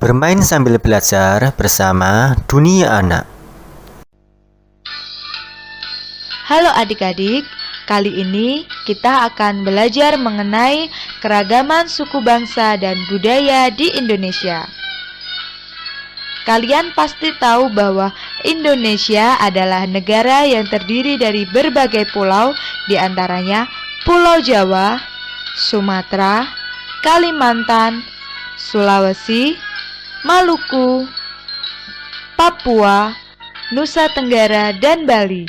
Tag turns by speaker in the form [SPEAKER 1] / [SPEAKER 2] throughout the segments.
[SPEAKER 1] Bermain sambil belajar bersama Dunia Anak.
[SPEAKER 2] Halo adik-adik, kali ini kita akan belajar mengenai keragaman suku bangsa dan budaya di Indonesia. Kalian pasti tahu bahwa Indonesia adalah negara yang terdiri dari berbagai pulau, di antaranya Pulau Jawa, Sumatera, Kalimantan, Sulawesi, Maluku, Papua, Nusa Tenggara, dan Bali.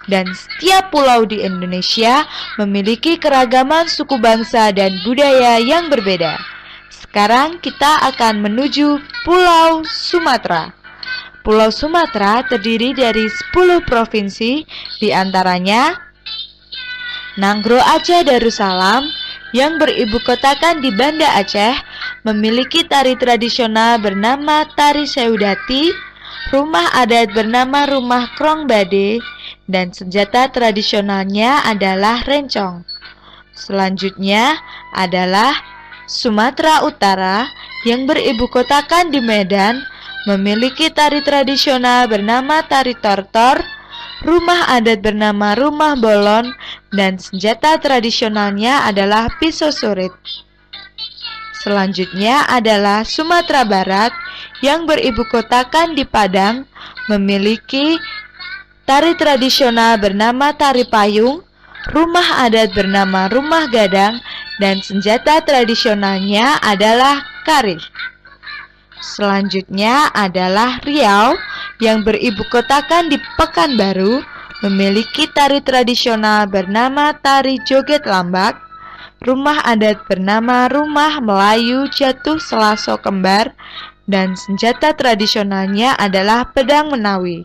[SPEAKER 2] Dan setiap pulau di Indonesia memiliki keragaman suku bangsa dan budaya yang berbeda. Sekarang kita akan menuju Pulau Sumatera. Pulau Sumatera terdiri dari 10 provinsi, di antaranya Nanggroe Aceh Darussalam yang beribu kotakan di Banda Aceh, memiliki tari tradisional bernama Tari Sewdati, rumah adat bernama Rumah Krong Bade, dan senjata tradisionalnya adalah rencong. Selanjutnya adalah Sumatera Utara yang beribu kotakan di Medan, memiliki tari tradisional bernama Tari Tortor, rumah adat bernama Rumah Bolon, dan senjata tradisionalnya adalah pisau surit. Selanjutnya adalah Sumatera Barat yang beribu kotakan di Padang, memiliki tari tradisional bernama Tari Payung, rumah adat bernama Rumah Gadang, dan senjata tradisionalnya adalah karih. Selanjutnya adalah Riau yang beribu kotakan di Pekanbaru, memiliki tari tradisional bernama Tari Joget Lambak, rumah adat bernama Rumah Melayu Jatuh Selaso Kembar, dan senjata tradisionalnya adalah pedang menawi.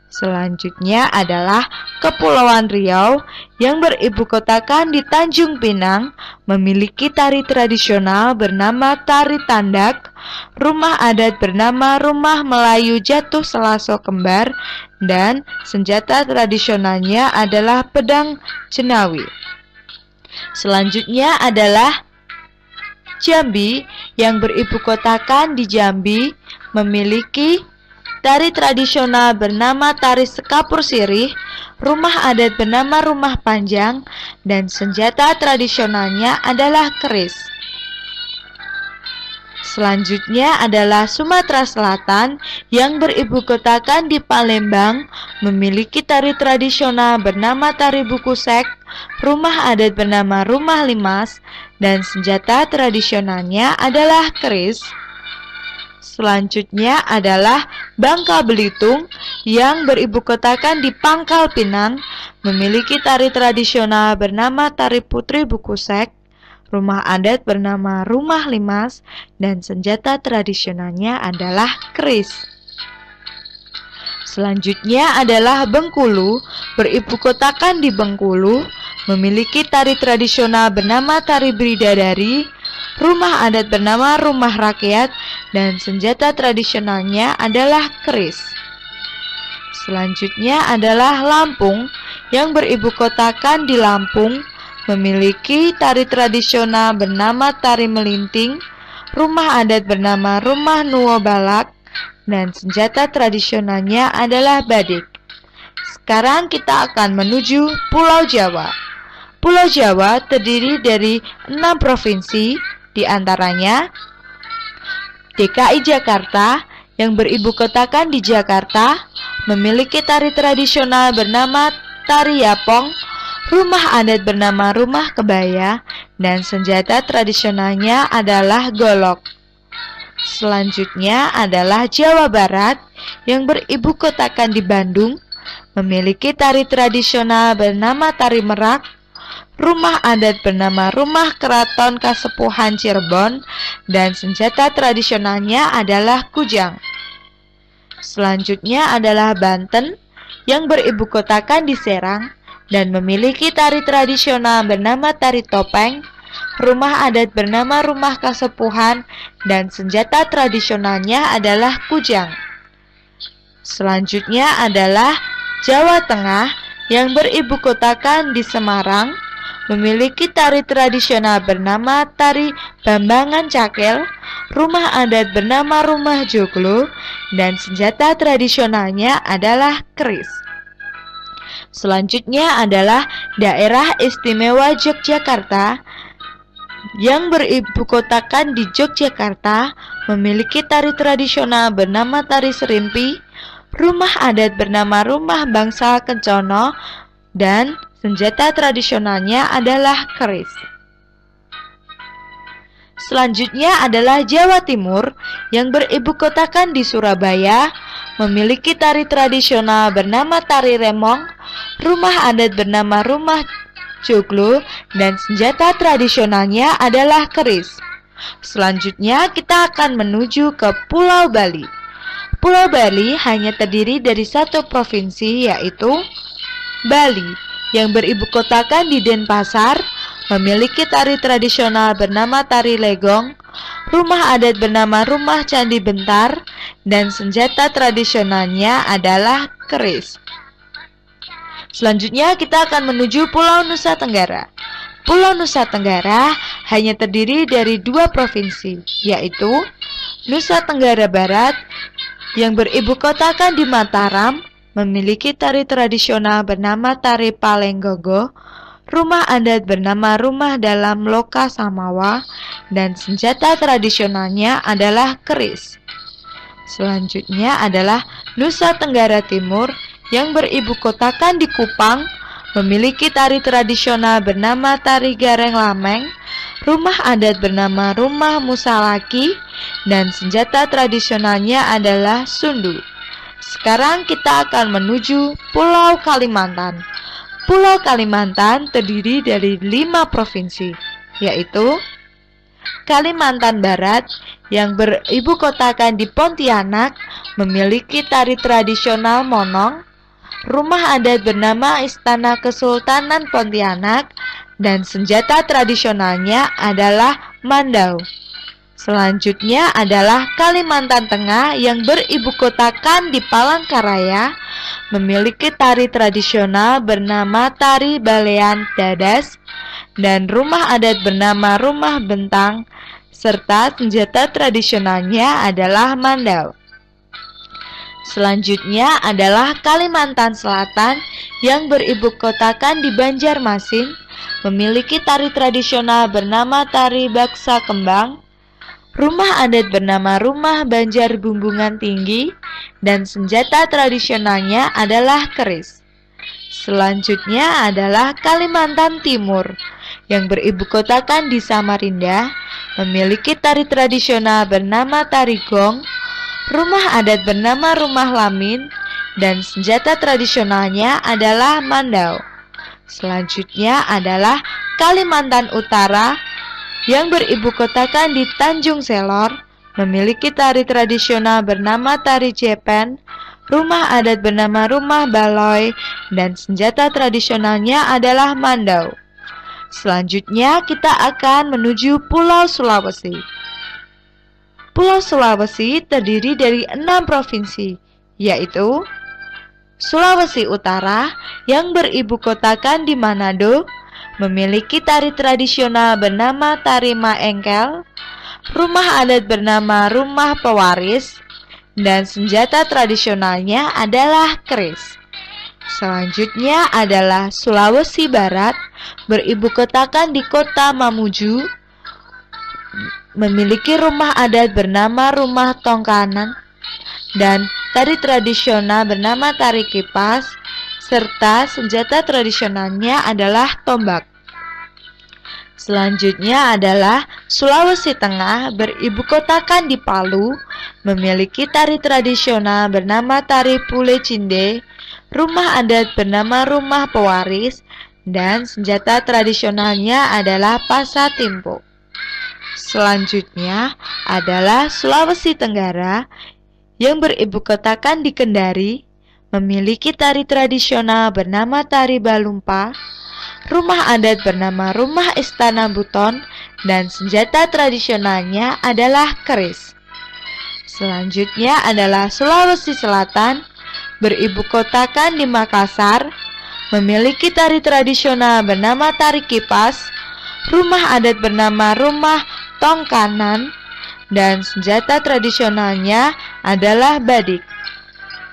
[SPEAKER 2] Selanjutnya adalah Kepulauan Riau yang beribu kotakan di Tanjung Pinang, memiliki tari tradisional bernama Tari Tandak, rumah adat bernama Rumah Melayu Jatuh Selaso Kembar, dan senjata tradisionalnya adalah pedang jenawi. Selanjutnya adalah Jambi yang beribu kotakan di Jambi, memiliki tari tradisional bernama Tari Sekapur Sirih, rumah adat bernama Rumah Panjang, dan senjata tradisionalnya adalah keris. Selanjutnya adalah Sumatera Selatan yang beribu kotakan di Palembang, memiliki tari tradisional bernama Tari Bukusek, rumah adat bernama Rumah Limas, dan senjata tradisionalnya adalah keris. Selanjutnya adalah Bangka Belitung yang beribu kotakan di Pangkal Pinang, memiliki tari tradisional bernama Tari Putri Bukusek, rumah adat bernama Rumah Limas, dan senjata tradisionalnya adalah keris. Selanjutnya adalah Bengkulu, beribu kotakan di Bengkulu, memiliki tari tradisional bernama Tari Bidadari, rumah adat bernama Rumah Rakyat, dan senjata tradisionalnya adalah keris. Selanjutnya adalah Lampung yang beribu kotakan di Lampung, memiliki tari tradisional bernama Tari Melinting, rumah adat bernama Rumah Nuwo Balak, dan senjata tradisionalnya adalah badik. Sekarang kita akan menuju Pulau Jawa. Pulau Jawa terdiri dari 6 provinsi, di antaranya DKI Jakarta yang beribu kotakan di Jakarta, memiliki tari tradisional bernama Tari Yapong, rumah adat bernama Rumah Kebaya, dan senjata tradisionalnya adalah golok. Selanjutnya adalah Jawa Barat yang beribu kotakan di Bandung, memiliki tari tradisional bernama Tari Merak, rumah adat bernama Rumah Keraton Kasepuhan Cirebon, dan senjata tradisionalnya adalah kujang. Selanjutnya adalah Banten yang beribu kotakan di Serang dan memiliki tari tradisional bernama Tari Topeng, rumah adat bernama Rumah Kasepuhan, dan senjata tradisionalnya adalah kujang. Selanjutnya adalah Jawa Tengah yang beribu kotakan di Semarang, memiliki tari tradisional bernama tari Bambangan Cakel, rumah adat bernama rumah joglo, dan senjata tradisionalnya adalah keris. Selanjutnya adalah Daerah Istimewa Yogyakarta yang beribukotakan di Yogyakarta, memiliki tari tradisional bernama tari serimpi, rumah adat bernama rumah Bangsa Kencono, dan senjata tradisionalnya adalah keris. Selanjutnya adalah Jawa Timur yang beribukotakan di Surabaya, memiliki tari tradisional bernama tari remong, rumah adat bernama rumah joglo, dan senjata tradisionalnya adalah keris. Selanjutnya kita akan menuju ke Pulau Bali. Pulau Bali hanya terdiri dari satu provinsi, yaitu Bali, yang beribukotakan di Denpasar, memiliki tari tradisional bernama tari legong, rumah adat bernama rumah Candi Bentar, dan senjata tradisionalnya adalah keris. Selanjutnya kita akan menuju Pulau Nusa Tenggara. Pulau Nusa Tenggara hanya terdiri dari dua provinsi, yaitu Nusa Tenggara Barat yang beribukotakan di Mataram, memiliki tari tradisional bernama tari Palenggogo, rumah adat bernama rumah dalam Loka Samawa, dan senjata tradisionalnya adalah keris. Selanjutnya adalah Nusa Tenggara Timur yang beribukotakan di Kupang, memiliki tari tradisional bernama tari Gareng Lameng, rumah adat bernama rumah Musalaki, dan senjata tradisionalnya adalah sundu. Sekarang kita akan menuju Pulau Kalimantan. Pulau Kalimantan terdiri dari 5 provinsi, yaitu Kalimantan Barat yang beribukotakan di Pontianak, memiliki tari tradisional monong, rumah adat bernama Istana Kesultanan Pontianak, dan senjata tradisionalnya adalah mandau. Selanjutnya adalah Kalimantan Tengah yang beribukotakan di Palangkaraya, memiliki tari tradisional bernama tari Balean Dadas, dan rumah adat bernama rumah Bentang, serta senjata tradisionalnya adalah mandau. Selanjutnya adalah Kalimantan Selatan yang beribukotakan di Banjarmasin, memiliki tari tradisional bernama tari Baksa Kembang, rumah adat bernama rumah Banjar Bumbungan Tinggi, dan senjata tradisionalnya adalah keris. Selanjutnya adalah Kalimantan Timur yang beribukotakan di Samarinda, memiliki tari tradisional bernama tari gong, rumah adat bernama rumah Lamin, dan senjata tradisionalnya adalah mandau. Selanjutnya adalah Kalimantan Utara yang beribukotakan di Tanjung Selor, memiliki tari tradisional bernama tari Jepen, rumah adat bernama rumah Baloy, dan senjata tradisionalnya adalah mandau. Selanjutnya kita akan menuju Pulau Sulawesi. Pulau Sulawesi terdiri dari 6 provinsi, yaitu Sulawesi Utara yang beribukotakan di Manado, memiliki tari tradisional bernama tari Maengkel, rumah adat bernama rumah Pewaris, dan senjata tradisionalnya adalah keris. Selanjutnya adalah Sulawesi Barat, beribukotakan di kota Mamuju, memiliki rumah adat bernama rumah Tongkanan, dan tari tradisional bernama tari Kipas, serta senjata tradisionalnya adalah tombak. Selanjutnya adalah Sulawesi Tengah, beribukotakan di Palu, memiliki tari tradisional bernama tari Pule Cinde, rumah adat bernama rumah Pewaris, dan senjata tradisionalnya adalah Pasatimpo. Selanjutnya adalah Sulawesi Tenggara yang beribukotakan di Kendari, memiliki tari tradisional bernama tari Balumpa, rumah adat bernama rumah Istana Buton, dan senjata tradisionalnya adalah keris. Selanjutnya adalah Sulawesi Selatan, beribukotakan di Makassar, memiliki tari tradisional bernama tari kipas, rumah adat bernama rumah tongkanan, dan senjata tradisionalnya adalah badik.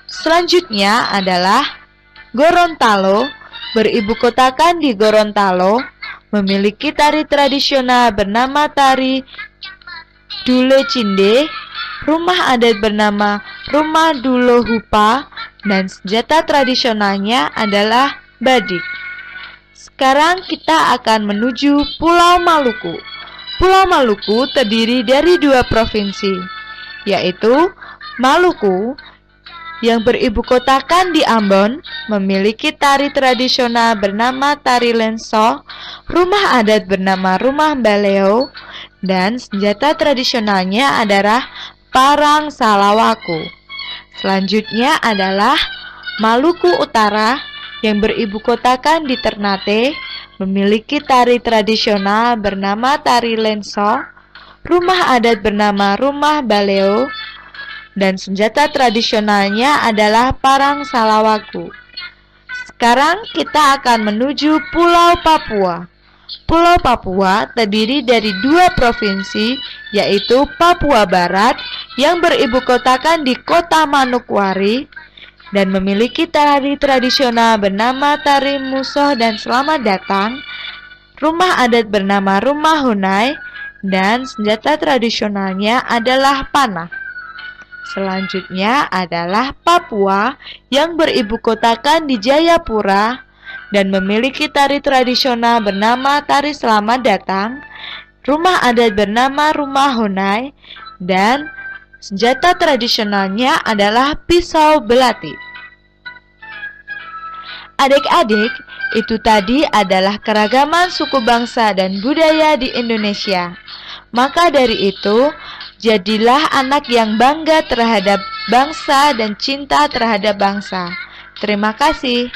[SPEAKER 2] Selanjutnya adalah Gorontalo, beribu kotakan di Gorontalo, memiliki tari tradisional bernama tari Dule Cinde, rumah adat bernama rumah Dulohupa, dan senjata tradisionalnya adalah badik. Sekarang kita akan menuju Pulau Maluku. Pulau Maluku terdiri dari 2 provinsi, yaitu Maluku yang beribu kotakan di Ambon, memiliki tari tradisional bernama tari lenso, rumah adat bernama rumah baleo, dan senjata tradisionalnya adalah parang salawaku. Selanjutnya adalah Maluku Utara yang beribu kotakan di Ternate, memiliki tari tradisional bernama tari lenso, rumah adat bernama rumah baleo, dan senjata tradisionalnya adalah parang salawaku. Sekarang kita akan menuju Pulau Papua. Pulau Papua terdiri dari 2 provinsi, yaitu Papua Barat yang beribu kotakan di kota Manokwari dan memiliki tari tradisional bernama tari musoh dan selamat datang, rumah adat bernama rumah Hunai, dan senjata tradisionalnya adalah panah. Selanjutnya adalah Papua yang beribu kotakan di Jayapura dan memiliki tari tradisional bernama tari selamat datang, rumah adat bernama rumah Hunai, dan senjata tradisionalnya adalah pisau belati. Adik-adik, itu tadi adalah keragaman suku bangsa dan budaya di Indonesia. Maka dari itu, jadilah anak yang bangga terhadap bangsa dan cinta terhadap bangsa. Terima kasih.